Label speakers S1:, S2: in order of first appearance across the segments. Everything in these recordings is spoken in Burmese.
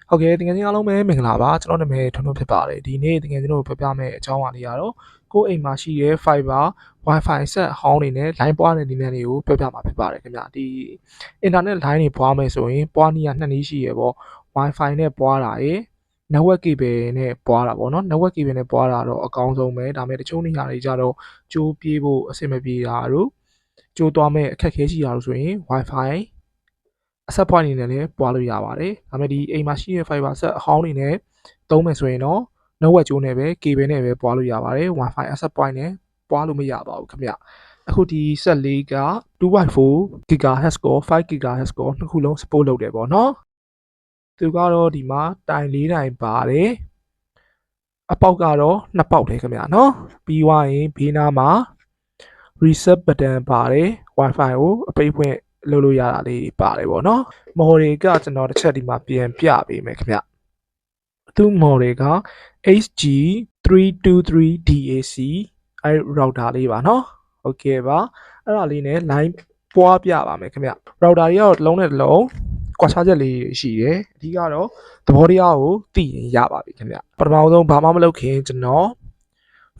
S1: ဟုတ်ကဲ့တကယ်ချင်းအားလုံးပဲမင်္ဂလာပါကျွန်တော်နာမည်ထွန်းထွန်းဖြစ်ပါတယ်ဒီနေ့တကယ်ချင်းတို့ပြောပြမယ့်အကြောင်းအရာလေးကတော့ကိုယ့်အိမ်မှာရှိတဲ့ fiber wifi ဆက်ဟောင်းနေနဲ့ line ပွားတဲ့နည်းလမ်းတွေကိုပြောပြမှာဖြစ်ပါတယ်ခင်ဗျဒီ internet line တွေပွားမယ်ဆိုရင်ပွားနည်းကနှစ်နည်းရှိရပေါ့ wifi နဲ့ပွားတာရယ် network cable နဲ့ပွားတာပေါ့နော် network cable နဲ့ပွားတာတော့အကောင်းဆုံးပဲဒါပေမဲ့တချို့နေရာတွေကြတော့ကြိုးပြေးဖို့အဆင်မပြေတာတို့ကြိုးသွားမဲ့အခက်အခဲရှိတာတို့ဆိုရင် wifi အဆက် point အနေနဲ့လည်းပွားလို့ရပါတယ်ဒါပေမဲ့ဒီအိမ်မှာရှိတဲ့ fiber ဆက်အဟောင်းနေနဲ့သုံးမယ်ဆိုရင်တော့ network ကြိုးနဲ့ပဲ cable နဲ့ပဲပွားလို့ရပါတယ် wifi အဆက် point နဲ့ပွားလို့မရပါဘူးခင်ဗျအခုဒီဆက်လေးက 2.4 GHz ကို5 GHz ကိုနှစ်ခုလုံး support လုပ်တယ်ပေါ့နော်သူကတော့ဒီမှာတိုင်၄တိုင်ပါတယ်အပေါက်ကတော့နှစ်ပေါက်တယ်ခင်ဗျနော်ပြီးွားရင်ဘေးနားမှာ reset button ပါတယ် wifi ကိုအပိတ်ဖွင့်လုပ်လို့ရတာလေးပါတယ်ပေါ့နော်မော်တွေကကျွန်တော်တစ်ချက်ဒီမှာပြန်ပြပေးမယ်ခင်ဗျသူ့မော်တွေက HG323DAC အဲ router လေးပါနော်ဟုတ်ကဲ့ပါအဲ့ဒါလေးနဲ့ line ပွားပြပါမယ်ခင်ဗျ router ကြီးကတော့တစ်လုံးနဲ့တစ်လုံးကွာခြားချက်လေးရှိတယ်အဓိကတော့သဘောတရားကိုသိရင်ရပါပြီခင်ဗျပထမဆုံးဘာမှမလုပ်ခင်ကျွန်တော်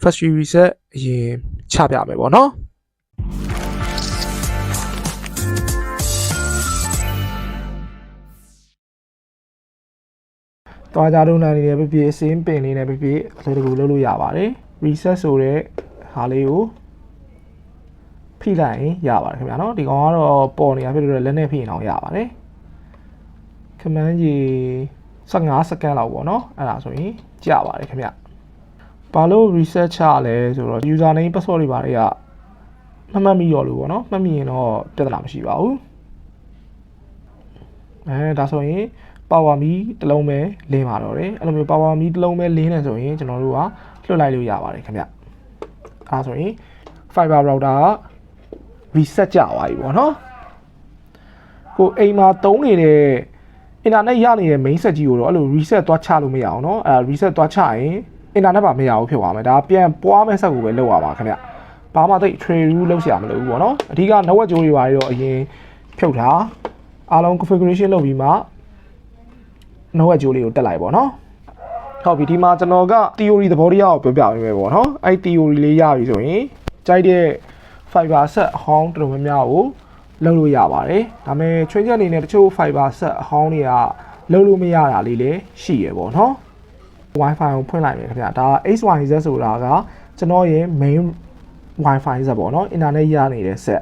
S1: factory reset အရင်ချပြမယ်ပေါ့နော်တွားကြလုံးနိုင်နေတယ်ဖြစ်ဖြစ်အစင်းပင်လေးနဲ့ဖြစ်ဖြစ်အလွယ်တကူလုပ်လို့ရပါတယ် reset ဆိုတဲ့ဟာလေးကိုဖိလိုက်ရင်ရပါတယ်ခင်ဗျာနော်ဒီကောင်ကတော့ပေါ်နေတာဖြစ်လို့လက်နဲ့ဖိရင်အောင်ရပါတယ်ခမန်းကြီး15စက္ကန့်လောက်ပေါ့နော်အဲ့ဒါဆိုရင်ကြာပါတယ်ခင်ဗျဘာလို့ reset ချလဲဆိုတော့ user name password တွေပါတွေကမှတ်မိရောလို့ပေါ့နော်မှတ်မိရင်တော့ပြဿနာမရှိပါဘူးဒါဆိုရင် power မီတစ်လုံးပဲလင်းပါတော့တယ်အဲ့လိုမျိုး power မီတစ်လုံးပဲလင်းနေဆိုရင်ကျွန်တော်တို့ကလွှတ်လိုက်လို့ရပါတယ်ခင်ဗျအဲ့ဆိုရင် fiber router က reset ကြသွားပြီပေါ့နော်ကိုအိမ်မှာသုံးနေတဲ့ internet ရနေတဲ့ main set ကြီးကိုတော့အဲ့လို reset သွားချလို့မရအောင်เนาะအဲ့ reset သွားချရင် internet ပါမရဘူးဖြစ်သွားမယ်ဒါပြန်ပွားမဲ့ဆက်ကိုပဲလောက်ရပါခင်ဗျဘာမှသိ trade rule လောက်เสียမလို့ဘူးပေါ့နော်အဓိက network ကြိုးတွေပါတော့အရင်ဖြုတ်ထားအားလုံး configuration လုပ်ပြီးမှ network ကြိုးလေးကိုတက်လိုက်ပေါ့နော်ဟုတ်ပြီဒီမှာကျွန်တော်က theory သဘောတရားကိုပြောပြပေးမယ်ပေါ့နော်အဲ့ theory လေးရပြီဆိုရင်ကြိုက်တဲ့ fiber set အဟောင်းတော်တော်များများကိုလုပ်လို့ရပါတယ်ဒါပေမဲ့ချွင်းချက်အနေနဲ့တချို့ fiber set အဟောင်းတွေကလုပ်လို့မရတာလေးလည်းရှိရပေါ့နော် wifi ကိုဖွင့်လိုက်မယ်ခင်ဗျဒါ XYZ ဆိုတာကကျွန်တော်ရဲ့ main wifi set ပေါ့နော် internet ရနေတဲ့ set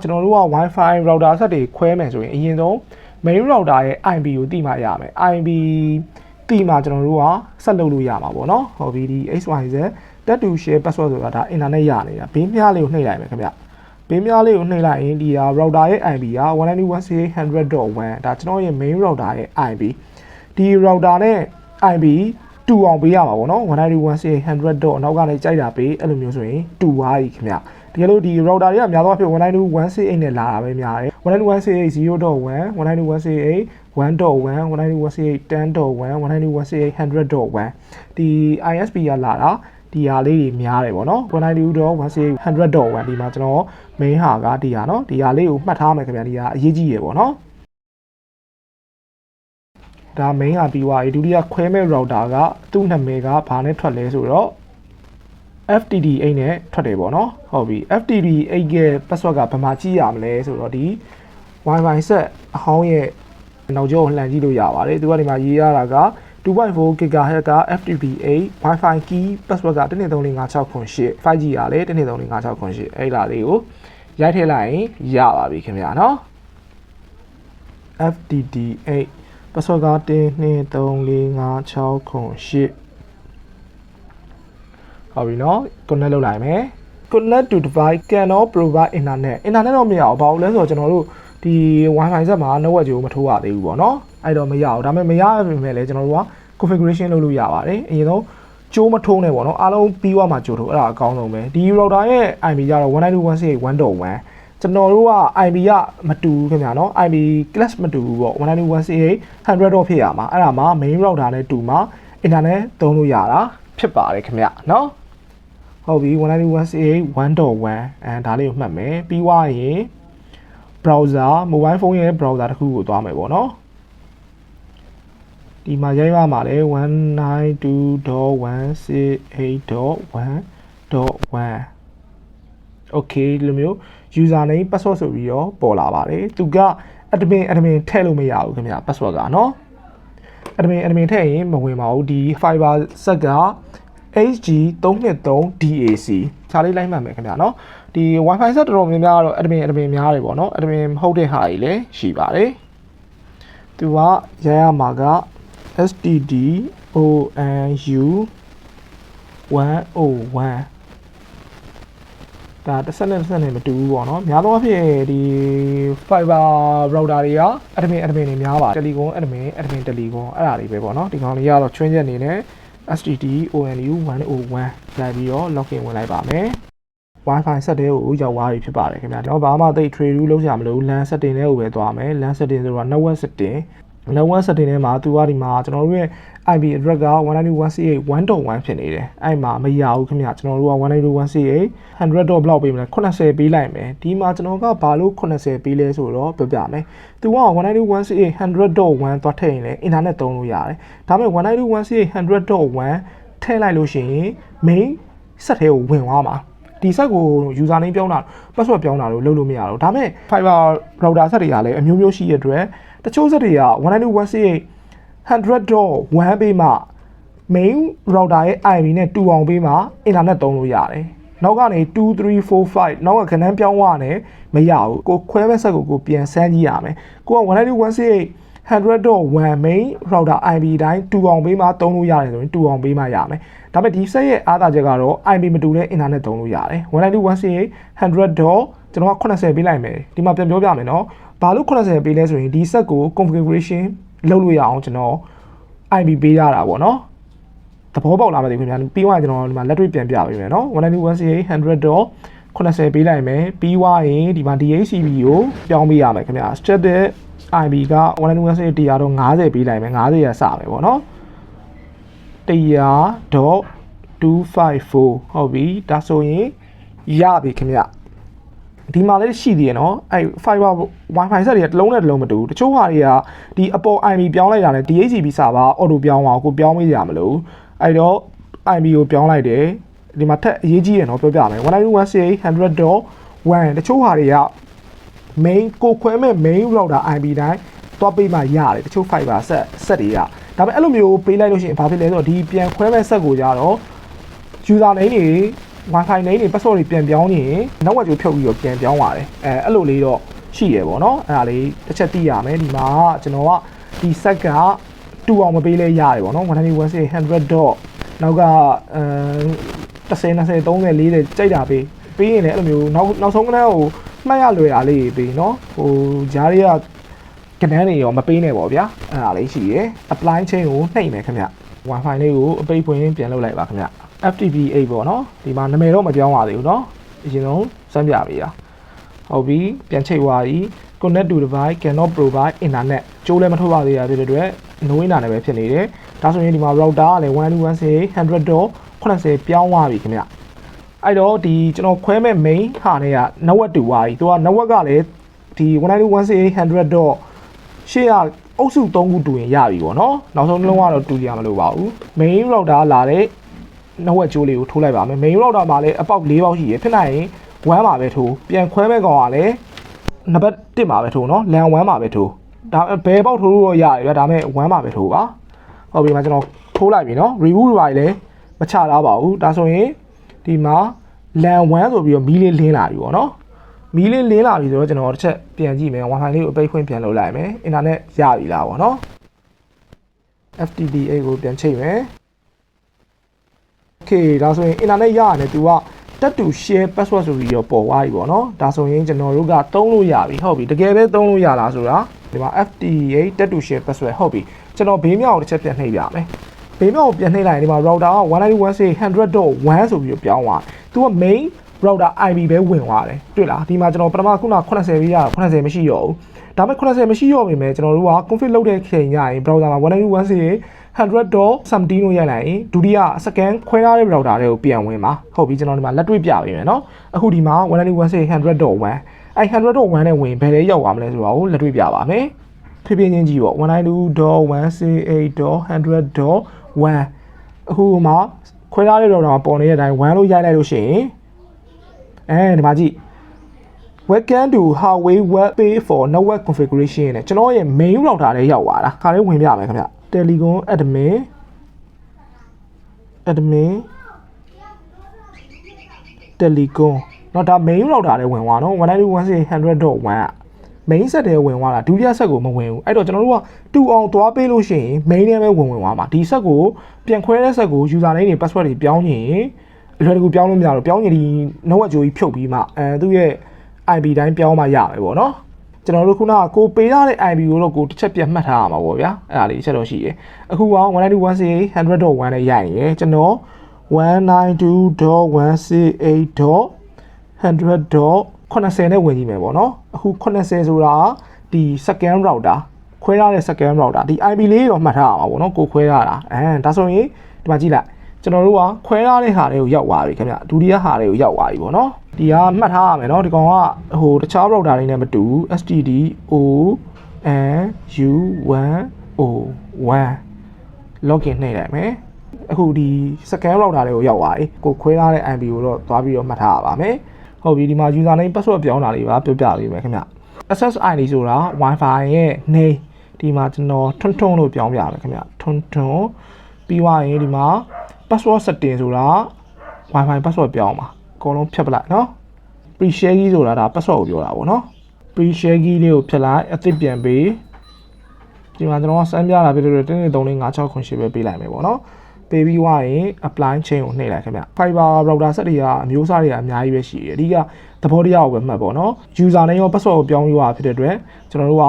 S1: ကျွန်တော်တို့က wifi router set တွေခွဲမယ်ဆိုရင်အရင်ဆုံး main router ရဲ့ IP ကိုသိမှရမယ် IP သိမှကျွန်တော်တို့ကဆက်လုပ်လို့ရမှာပေါ့နော်ဟုတ်ပြီဒီ XYZ that to share password ဆိုတာဒါ internet ရနေတာဘေးမြားလေးကိုနှိပ်လိုက်မယ်ခင်ဗျဘေးမြားလေးကိုနှိပ်လိုက်ရင်ဒီဟာ router ရဲ့ IP က 192.168.100.1 ဒါကျွန်တော်ရဲ့ main router ရဲ့ IP ဒီ router နဲ့ IP တူအောင်ပေးရမှာပေါ့နော် 192.168.100. အနောက်ကနေကြိုက်တာပေးအဲ့လိုမျိုးဆိုရင်တူသွားပြီခင်ဗျတကယ်လို့ဒီ router တွေကများသောအားဖြင့် 192.168 နဲ့လာတာပဲများတယ် 192.168.0.1 192.168.1.1 192.168.10.1 192.168.100.1 ဒီ ISP ကလာတာဒီဟာလေးတွေများတယ်ပေါ့နော် 192.168.100.1 ဒီမှာကျွန်တော် main ဟာကဒီဟာเนาะဒီဟာလေးကိုမှတ်ထားမယ်ခင်ဗျဒီဟာအရေးကြီးရယ်ပေါ့နော်ဒါ main ဟာပြီးသွားပြီဒုတိယခွဲမဲ့ router ကသူ့နာမည်ကဘာနဲ့ထွက်လဲဆိုတော့ FTD8 နဲ့ထွက်တယ်ပေါ့နော်ဟုတ်ပြီ FTD8 ရဲ့ password ကဘာမှကြည့်ရမလဲဆိုတော့ဒီ Wi-Fi set အဟောင်းရဲ့နောက်ကျောကိုလှန်ကြည့်လို့ရပါတယ်သူကဒီမှာရေးရတာက 2.4 GHz က FTP8 Wi-Fi key password က1235608 5G ကလည်း1235608အဲ့ဒါလေးကိုရိုက်ထည့်လိုက်ရင်ရပါပြီခင်ဗျာနော် FTD8 password က1235608ဟုတ်ပြီနော် connect လုပ်လိုက်မယ် connect to device cannot provide internet တော့မရဘူးဘာလို့လဲဆိုတော့ကျွန်တော်တို့ဒီ wifi set မှာ network ကြိုးမထိုးရသေးဘူးပေါ့နော်အဲ့တော့မရဘူးဒါပေမဲ့မရပေမဲ့လည်းကျွန်တော်တို့က configuration လုပ်လို့ရပါတယ်အရင်ဆုံးကြိုးမထိုးနဲ့ပေါ့နော်အားလုံးပြီးသွားမှကြိုးထိုးအဲ့ဒါအကောင်းဆုံးပဲဒီ router ရဲ့ IP ကျတော့ 192.168.1.1 ကျွန်တော်တို့က IP ကမတူဘူးခင်ဗျာနော် IP class မတူဘူးပေါ့ 192.168.100 တော့ဖြစ်ရမှာအဲ့ဒါမှာ main router နဲ့တူမှာ internet သုံးလို့ရတာဖြစ်ပါတယ်ခင်ဗျာနော်ဟုတ်ပြီ 192.168.1.1 ဒါလေးကိုမှတ်မယ်ပြီးွားရင် browser mobile phone ရဲ့ browser တစ်ခုကိုသွားမယ်ပေါ့နော် ဒီမှာရိုက်ရမှာလေ 192.168.1.1 okay ဒီလိုမျိုး username password ဆိုပြီးတော့ပေါ်လာပါတယ်သူက admin ထည့်လို့မရဘူးခင်ဗျာ password ကနော် admin ထည့်ရင်မဝင်ပါဘူးဒီ fiber ဆက်က HG323DAC ခြားလေးလိုက်မှတ်မယ်ခင်ဗျာနော်ဒီ Wi-Fi ဆက်တော်တော်များများကတော့ admin များတယ်ပေါ့နော် admin မဟုတ်တဲ့ဟာကြီးလည်းရှိပါတယ်သူကရရမှာက STDONU101 ဒါတစ်ဆက်နဲ့မတူဘူးပေါ့နော်များသောအားဖြင့်ဒီ fiber router တွေက admin တွေများပါတယ် telecom admin telecom အဲ့ဒါတွေပဲပေါ့နော်ဒီကောင်လေးကတော့ချွင်းချက်အနေနဲ့ STDONU101 လိုက်ပြီးတော့ login ဝင်လိုက်ပါမယ် Wi-Fi ဆက်တဲ့ကိုရောက်သွားပြီဖြစ်ပါတယ်ခင်ဗျာကျွန်တော်ဘာမှသိ trade rule လုပ်ကြမလို့ LAN setting တွေကိုပဲသွားမယ် LAN setting ဆိုတာ network setting ထဲမှာသူကဒီမှာကျွန်တော်တို့ရဲ့ IP address က 192.168.1.1 ဖြစ်နေတယ်အဲ့မှာမရဘူးခင်ဗျကျွန်တော်တို့က 192.168 100 ဘလောက်ပေးမလဲ80ပေးလိုက်မယ်ဒီမှာကျွန်တော်ကဘာလို့80ပေးလဲဆိုတော့ပြောပြမယ်သူက 192.168 100.1 သွားထည့်ရင်လည်း internet သုံးလို့ရတယ်ဒါပေမဲ့ 192.168 100.1 ထည့်လိုက်လို့ရှိရင် main ဆက်ထဲကိုဝင်သွားမှာဒီဆက်ကို username ပြောင်းတာ password ပြောင်းတာလို့လုပ်လို့မရတော့ဒါပေမဲ့ fiber router ဆက်တွေကလည်းအမျိုးမျိုးရှိရတဲ့အတွက်တချို့ဆက်တွေက 192.168 100.1 ပေးမှ main router ရဲ့ IP နဲ့တူအောင်ပေးမှ internet သုံးလို့ရတယ်နောက်ကနေ2 3 4 5နောက်ကခဏန်းပြောင်းသွားတယ်မရဘူးကိုခွဲမဲ့ဆက်ကိုပြန်စမ်းကြည့်ရမယ်ကိုက 192.168 100.1 main router IP တိုင်းတူအောင်ပေးမှသုံးလို့ရတယ်ဆိုရင်တူအောင်ပေးမှရမယ်ဒါပေမဲ့ဒီဆက်ရဲ့အားသာချက်ကတော့ IP မတူတဲ့ internet သုံးလို့ရတယ် 192.168 100. ကျွန်တော်က80ပေးလိုက်မယ်ဒီမှာပြန်ပြောပြမယ်နော်ဘာလို့80ပေးလဲဆိုရင်ဒီဆက်ကို configuration လုပ်လို့ရအောင်ကျွန်တော် IP ပေးရတာပေါ့နော်သဘောပေါက်လာမသိဘူးခင်ဗျာပြီးသွားရင်ကျွန်တော်ဒီမှာလက်တွေ့ပြန်ပြပေးမယ်နော် 192.168 100. 80ပေးလိုက်မယ်ပြီးသွားရင်ဒီမှာ DHCP ကိုပြောင်းပေးရမယ်ခင်ဗျာ static IP က 192.168 100.50ပေးလိုက်မယ်50ရစမယ်ပေါ့နော်100.254 ဟုတ်ပြီဒါဆိုရင်ရပြီခင်ဗျဒီမှာလည်းရှိသေးရနော်အဲ့ fiber wifi ဆက်တွေကတစ်လုံးနဲ့တစ်လုံးမတူဘူးတချို့ဟာတွေကဒီအပေါ် IP ပြောင်းလိုက်တာနဲ့ DHCP server auto ပြောင်းအောင်ကိုပြောင်းပေးရမလို့အဲ့တော့ IP ကိုပြောင်းလိုက်တယ်ဒီမှာထက်အရေးကြီးတယ်နော်ပြောပြမယ် 192.168 100.1 တချို့ဟာတွေက main ကိုခွဲမဲ့ main router IP တိုင်းသွားပေးမှရတယ်တချို့ fiber ဆက်တွေကဒါပေမဲ့အဲ့လိုမျိုးပေးလိုက်လို့ရှိရင်ဘာဖြစ်လဲဆိုတော့ဒီပြန်ခွဲမဲ့ဆက်ကိုကြတော့ user name တွေ Wi-Fi name တွေ password တွေပြန်ပြောင်းနေရင်နောက်ဝက်ကျိုးဖြုတ်ပြီးတော့ပြန်ပြောင်းပါတယ်အဲ့လိုလေးတော့ရှိရပေါ့နော်အဲ့ဒါလေးတစ်ချက်သိရမယ်ဒီမှာကျွန်တော်ကဒီဆက်ကတူအောင်မပေးလဲရတယ်ပေါ့နော် 192.168 100. နောက်က10 20 30 40ကြိုက်တာပေးရင်လည်းအဲ့လိုမျိုးနောက်ဆုံးကနန်းကိုမှတ်ရလွယ်တာလေးပေးနော်ဟိုဂျားတွေကကနန်းတွေရောမပေးနဲ့ပေါ့ဗျာအဲ့ဒါလေးရှိရယ် apply chain ကိုနှိပ်မယ်ခင်ဗျ Wi-Fi လေးကိုအပိတ်ဖွင့်ပြန်လုပ်လိုက်ပါခင်ဗျ FTP8 ပေါ့နော်ဒီမှာနာမည်တော့မပြောင်းပါသေးဘူးเนาะအရင်ဆုံးစမ်းပြပေးရဟုတ်ပြီပြန်ချိတ်သွားပြီ connect to device cannot provide internet ကြိုးလည်းမထုတ်ပါသေးရတဲ့အတွက် no internet ပဲဖြစ်နေတယ်ဒါဆိုရင်ဒီမှာ router ကလည်း 192.168 100.80 ပြောင်းသွားပြီခင်ဗျအဲ့တော့ဒီကျွန်တော်ခွဲမဲ့ main ဟာနဲ့က network တူသွားပြီသူက network ကလည်းဒီ 192.168 100. ရှေ့ကအုပ်စု3ခုတူရင်ရပြီပေါ့နော်နောက်ဆုံးတစ်လုံးကတော့တူရမလို့ပါဘူး main router လာတဲ့နောက်ဝက်ကျိုးလေးကိုထိုးလိုက်ပါမယ် main router မှာလည်းအပေါက်၄ပေါက်ရှိရဖြစ်နိုင်ရင်1မှာပဲထိုးပြန်ခွဲမဲ့ကောင်ကလည်းနံပါတ်1မှာပဲထိုးနော် LAN 1မှာပဲထိုးဒါဘယ်ပေါက်ထိုးလို့ရတယ်ဗျာဒါပေမဲ့1မှာပဲထိုးပါဟုတ်ပြီမှာကျွန်တော်ထိုးလိုက်ပြီနော် reboot တွေလည်းမချထားပါဘူးဒါဆိုရင်ဒီမှာ LAN 1ဆိုပြီးတော့မီးလေးလင်းလာပြီပေါ့နော်မီးလေးလင်းလာပြီဆိုတော့ကျွန်တော်တစ်ချက်ပြန်ကြည့်မယ် Wi-Fi လေးကိုအပိတ်ဖွင့်ပြန်လုပ်လိုက်မယ် internet ရပြီလားပေါ့နော် FTP8 ကိုပြန်ချိန်မယ် okay ဒါဆိုရင် internet ရရတယ်သူကတက်တူ share password ဆိုပြီးတော့ပေါ်သွားပြီပေါ့နော်ဒါဆိုရင်ကျွန်တော်တို့ကသုံးလို့ရပြီဟုတ်ပြီတကယ်ပဲသုံးလို့ရလားဆိုတာဒီမှာ FTP8 တက်တူ share password ဟုတ်ပြီကျွန်တော်ဘေးမြောက်ကိုတစ်ချက်ပြန်နှိပ်ပြမယ်ဘေးမြောက်ကိုပြန်နှိပ်လိုက်ရင်ဒီမှာ router က 192.168 100.1 ဆိုပြီးတော့ပြောင်းသွားသူက main router IP ပဲဝင်သွားတယ်တွေ့လားဒီမှာကျွန်တော်ပထမခုန80ပေးရတာ80မရှိတော့ဘူးဒါပေမဲ့80မရှိတော့ပြီမဲ့ကျွန်တော်တို့က config လုပ်တဲ့ချိန်ညရင် browser မှာ 192.168 100.17 လို့ရိုက်လိုက်ရင်ဒုတိယ second ခွဲထားတဲ့ router တွေကိုပြန်ဝင်ပါဟုတ်ပြီကျွန်တော်ဒီမှာလက်တွေ့ပြပေးမယ်နော်အခုဒီမှာ 192.168 100.1 အဲ့ 100.1 နဲ့ဝင်ဘယ်လဲရောက်သွားမလဲဆိုတော့လက်တွေ့ပြပါမယ် ဖြည်းဖြည်းချင်းကြီးပေါ့ 192.168.100.1 အခုမှခွဲထားတဲ့ router ပေါ်နေတဲ့အတိုင်း1လို့ရိုက်လိုက်လို့ရှိရင်ဒီမှာကြည့် Welcome to Huawei Web Page for Network Configuration နဲ့ကျွန်တော်ရဲ့ main router လေးရောက်သွားတာခါလေးဝင်ပြမယ်ခင်ဗျ Telecom admin Telecom တော့ဒါ main router လေးဝင်သွားနော် 192.168.100.1 อ่ะ main set တွေဝင်သွားတာဒုတိယ set ကိုမဝင်ဘူးအဲ့တော့ကျွန်တော်တို့ကတူအောင်သွားပေးလို့ရှိရင် main နဲ့ပဲဝင်သွားမှာဒီ set ကိုပြန်ခွဲတဲ့ set ကို user name တွေ password တွေပြောင်းရင်အလွယ်တကူပြောင်းလို့မရတော့ပြောင်းရင်ဒီ network ကြိုးကြီးဖြုတ်ပြီးမှသူ့ရဲ့ IP တိုင်းပြောင်းမှရမယ်ပေါ့နော်ကျွန်တော်တို့ခုနကကိုပေးထားတဲ့ IP ကိုတော့ကိုတစ်ချက်ပြန်မှတ်ထားရမှာပေါ့ဗျာအဲ့ဒါလေးတစ်ချက်တော့ရှိတယ်အခုက 192.168.100.1 နဲ့ရိုက်နေကျွန်တော် 192.168.100.80 နဲ့ဝင်ကြည့်မယ်ပေါ့နော်အခု80ဆိုတာဒီ second router ခွဲထားတဲ့ second router ဒီ IP လေးတော့မှတ်ထားရမှာပေါ့နော်ကိုခွဲထားတာဒါဆိုရင်ဒီမှာကြည့်လိုက်ကျွန်တော်တို့ကခွဲထားတဲ့ဟာလေးကိုရောက်သွားပြီခင်ဗျဒုတိယဟာလေးကိုရောက်သွားပြီပေါ့နော်ဒီကမှတ်ထားရမယ်နော်ဒီကောင်ကဟိုတခြား router တွေနဲ့မတူ STD-O-N-U-1-O-1 login နှိပ်လိုက်မယ်အခုဒီ second router လေးကိုရောက်သွားပြီကိုခွဲထားတဲ့ IP ကိုတော့သွားပြီးတော့မှတ်ထားရပါမယ်ဟုတ်ပြီဒီမှာ user name password ပြောင်းတာလေးပါပြောပြပေးမယ်ခင်ဗျ access ID ဆိုတာ Wi-Fi ရဲ့ name ဒီမှာကျွန်တော်ထွန်းလို့ပြောင်းပြမယ်ခင်ဗျထွန်းပြီးသွားရင်ဒီမှာ password setting ဆိုတာ Wi-Fi password ပြောင်းပါအကုန်လုံးဖြတ်ပလိုက်နော် pre-share key ဆိုတာဒါ password ကိုပြောတာပေါ့နော် pre-share key လေးကိုဖြတ်လိုက်အသစ်ပြန်ပေးဒီမှာကျွန်တော်ကစမ်းပြတာဖြစ်လို့1234568ပဲပေးလိုက်မယ်ပေါ့နော်ပေးပြီးွားရင် apply chain ကိုနှိပ်လိုက်ခင်ဗျ fiber router set တွေကအမျိုးအစားတွေကအများကြီးပဲရှိတယ်အဓိကသဘောတရားကိုပဲမှတ်ပေါ့နော် user name ရော password ကိုပြောင်းပြီးွားဖြစ်တဲ့အတွက်ကျွန်တော်တို့က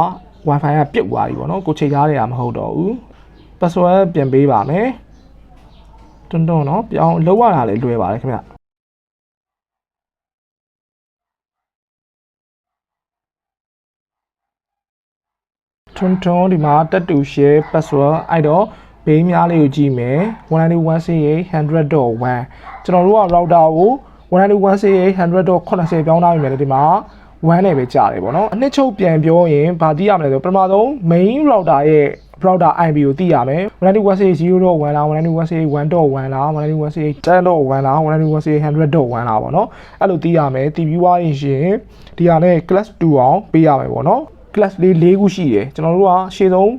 S1: Wi-Fi ကပြုတ်သွားပြီပေါ့နော်ကိုချိန်ထားတွေကမဟုတ်တော့ဘူး password ပြန်ပေးပါမယ်တွန်းနော်ပြောင်းလောက်ရတာလေလွယ်ပါတယ်ခင်ဗျထွန်းဒီမှာ တက်တူ share password အဲ့တော့ဘေးများလေးကိုကြည့်မယ် 192.168.100.1 ကျွန်တော်တို့က router ကို 192.168.100.80 ပြောင်းထားပြီမယ်ဒီမှာ1နဲ့ပဲကြာတယ်ပေါ့နော်အနှစ်ချုပ်ပြန်ပြောရင်ဗာသိရမလဲဆိုပထမဆုံး main router ရဲ့ router IP ကိုသိရမယ် 192.168.0.1 လား 192.168.1.1 လား 192.168.10.1 လား 192.168.100.1 လားပေါ့နော်အဲ့လိုသိရမယ်တည်ပြီးွားရင်ဒီဟာနဲ့ class 2အောင်ပေးရမယ်ပေါ့နော် class ၄ခုရှိတယ်ကျွန်တော်တို့ကရှေ့ဆုံး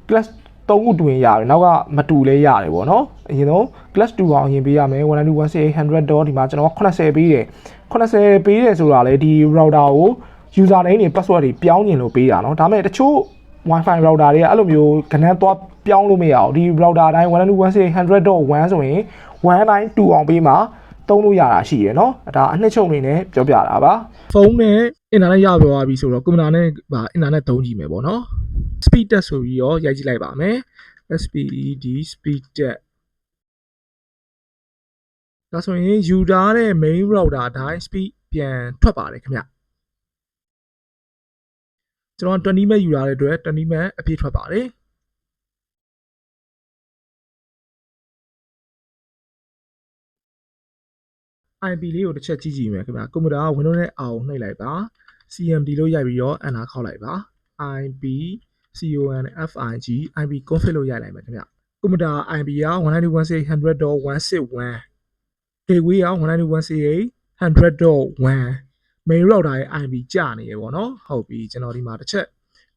S1: class 3ခုတွင်ရတယ်နောက်ကမတူလဲရတယ်ပေါ့နော်အရင်ဆုံး class 2အောင်ရင်ပေးရမယ် 192.168.100 ဒီမှာကျွန်တော်80ပေးတယ်80ပေးတယ်ဆိုတာလေဒီ router ကို user name တွေ password တွေပြောင်းကျင်လို့ပေးတာเนาะဒါပေမဲ့တချို့ Wi-Fi router တွေကအဲ့လိုမျိုးကဏ္ဍသွားပြောင်းလို့မရအောင်ဒီ router တိုင်း 192.168.100.1 ဆိုရင်192အောင်ပေးမှာသုံးလို့ရတာရှိရယ်เนาะဒါအနှစ်ချုပ်အနေနဲ့ပြောပြတာပါဖုန်းနဲ့အင်တာနက်ရပြောပြီဆိုတော့ကွန်ပျူတာနဲ့အင်တာနက်သုံးကြည့်မယ်ပေါ့เนาะ speed test ဆိုပြီးတော့ရိုက်ကြည့်လိုက်ပါမယ် SPED speed test ဒါဆိုရင် user တဲ့ main router တိုင်း speed ပြန်ထွက်ပါတယ်ခင်ဗျကျွန်တော်20 Mbps ယူရတဲ့အတွက်20 Mbps အပြည့်ထွက်ပါတယ် IP လေးကိုတစ်ချက်ကြည့်ကြည့်မယ်ခင်ဗျကွန်ပျူတာက Windows နဲ့အောင်နှိပ်လိုက်ပါ CMD လို့ရိုက်ပြီးတော့ enter ခောက်လိုက်ပါ IP CONFIG IP config လို့ရိုက်လိုက်မယ်ခင်ဗျကွန်ပျူတာ IP က 192.168.161 gateway က 192.168.100.1 main router ရဲ့ IP ကျနေရပေါ့နော်ဟုတ်ပြီကျွန်တော်ဒီမှာတစ်ချက်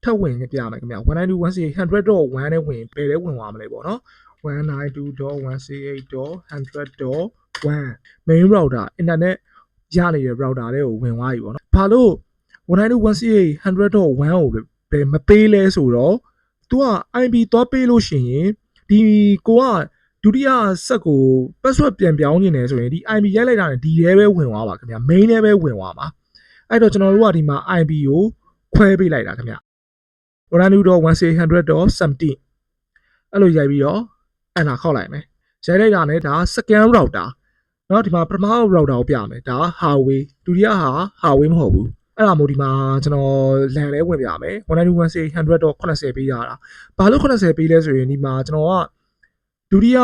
S1: ထပ်ဝင်ပြမယ်ခင်ဗျ 192.168.100.1 နဲ့ဝင်ဘယ်လဲဝင်သွားမလဲပေါ့နော် 192.168.100.1 main router internet ရနေတဲ့ router တွေကိုဝင်သွားပြီပေါ့နော်ဘာလို့ 192.168.100.1 ကိုပဲမပေးလဲဆိုတော့ तू က IP သွားပေးလို့ရှိရင်ဒီကိုကဒုတိယဆက်ကို password ပြန်ပြောင်းနေတယ်ဆိုရင်ဒီ IP ရိုက်လိုက်တာနဲ့ဒီထဲပဲဝင်သွားပါခင်ဗျ main ထဲပဲဝင်သွားပါအဲ့တော့ကျွန်တော်တို့ကဒီမှာ IP ကိုခွဲပေးလိုက်တာခင်ဗျ 192.168.100.17 အဲ့လိုရိုက်ပြီးတော့ enter ခောက်လိုက်မယ်ရိုက်လိုက်တာနဲ့ဒါ second router เนาะဒီမှာပထမ router ကိုပြမယ်ဒါ Huawei ဒုတိယဟာ Huawei မဟုတ်ဘူးအဲ့ဒါမို့ဒီမှာကျွန်တော်လန်လဲဝင်ပြမယ် 192.168.100.80 ပေးရတာဘာလို့80ပေးလဲဆိုရင်ဒီမှာကျွန်တော်ကဒုတိယ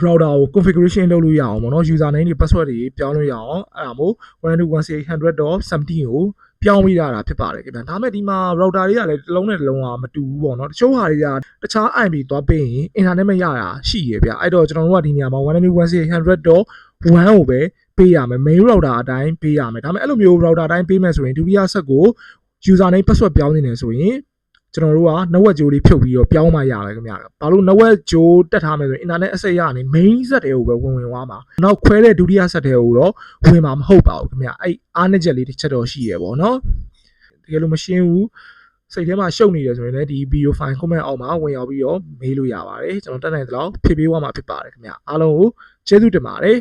S1: router ကို configuration လုပ်လို့ရအောင်ပေါ့နော် user name တွေ password တွေပြောင်းလို့ရအောင်အဲ့ဒါမို့ 192.168.100.17 ကို ပြောင်းပြီးတာဖြစ်ပါတယ်ခင်ဗျာဒါမဲ့ဒီမှာ router တွေကလည်းတစ်လုံးနဲ့တစ်လုံးကမတူဘူးပေါ့နော်တချို့ဟာတွေကတခြား IP သွားပေးရင် internet မရတာရှိရဗျအဲ့တော့ကျွန်တော်တို့ကဒီနေရာမှာ1.1600.1ကိုပဲပေးရမယ် main router အတိုင်းပေးရမယ်ဒါမဲ့အဲ့လိုမျိုး router အတိုင်းပေးမယ်ဆိုရင်ဒုတိယဆက်ကို user name password ပြောင်းနေတယ်ဆိုရင်ကျွန်တော်တို့က network ကြိုးလေးဖြုတ်ပြီးတော့ပြောင်းမှရမယ်ခင်ဗျာဘာလို့ network ကြိုးတက်ထားမယ်ဆိုရင် internet access ရနေ main ဆက်တွေကိုပဲဝင်သွားမှာနောက်ခွဲတဲ့ဒုတိယဆက်တွေကိုတော့ဝင်မှာမဟုတ်ပါဘူးခင်ဗျာအဲ့အားနည်းချက်လေးတစ်ချက်တော့ရှိရပေါ့နော်တကယ်လို့မရှင်းဘူးစိတ်ထဲမှာရှုပ်နေတယ်ဆိုရင်လည်းဒီ video file comment အောက်မှာဝင်ရောက်ပြီးတော့မေးလို့ရပါတယ်ကျွန်တော်တက်နိုင်သလောက်ဖြည့်ပေးသွားမှာဖြစ်ပါတယ်ခင်ဗျာအားလုံးကိုကျေးဇူးတင်ပါတယ်